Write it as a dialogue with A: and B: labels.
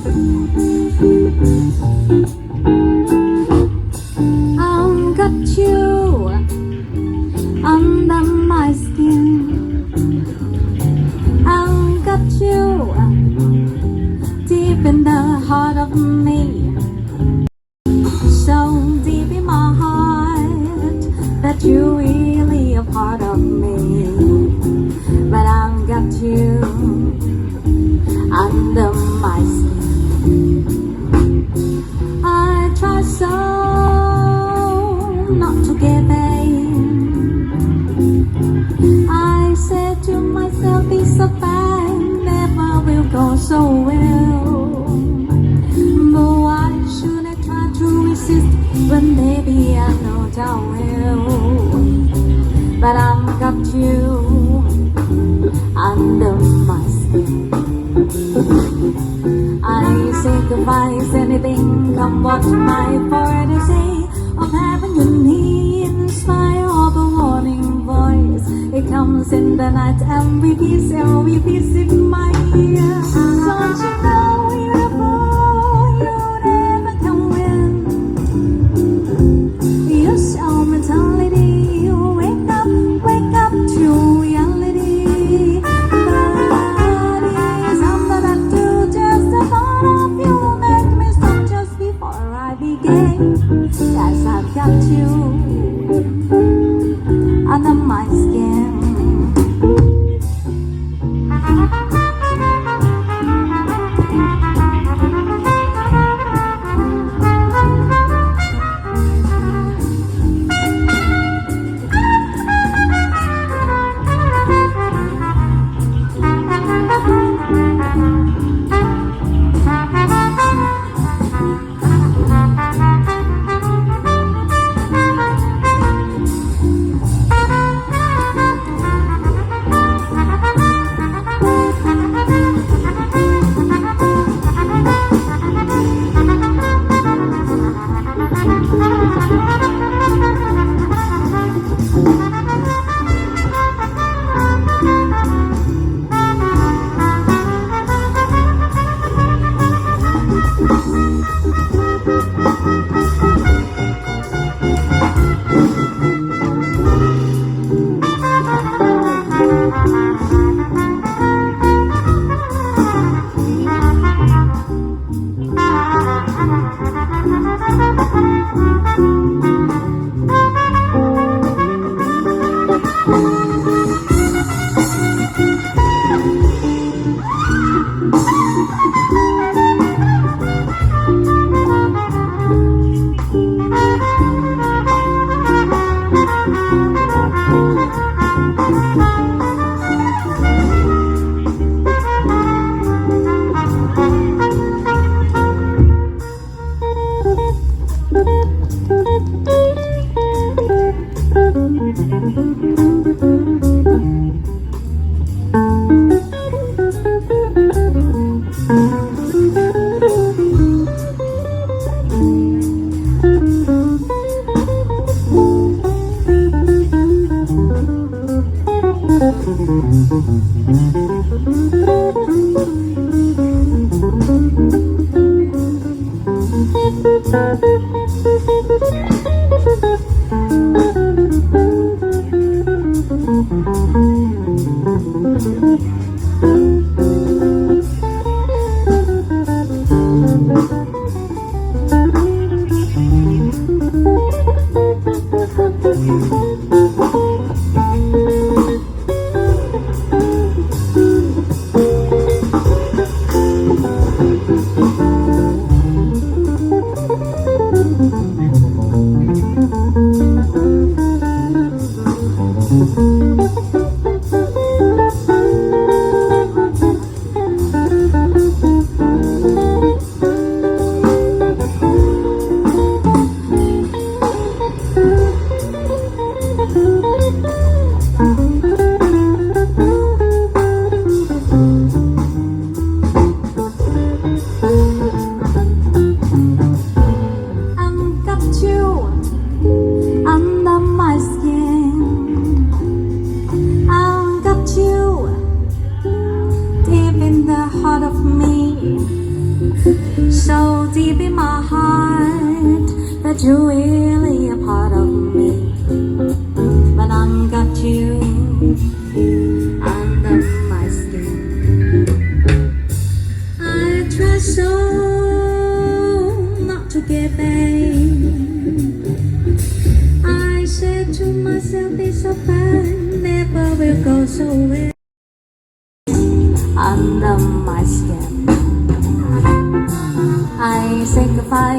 A: I've got you under my skin. I've got you deep in the heart of me. So deep in my heart that you're really a part of me. But I've got you under my skin. I try so not to give in. I said to myself, it's so fine, never will go so well. But why should I try to resist when baby I know I will? But I've got you under my skin. I say goodbyes, anything come what might, for to say of having you near in spite of a warning voice. It comes in the night and repeats in my ear. Don't you know you're a fool, you never can win. Your soul mentality, you wake up to reality. But it's something that do just the thought of you make me stop just before I begin. Yes, I've got you under my skin. so deep in my heart that you're really a part of me. But I've got you under my skin. I try so not to give in. I said to myself, it's so fine, never will go so well. Under my skin, I sacrifice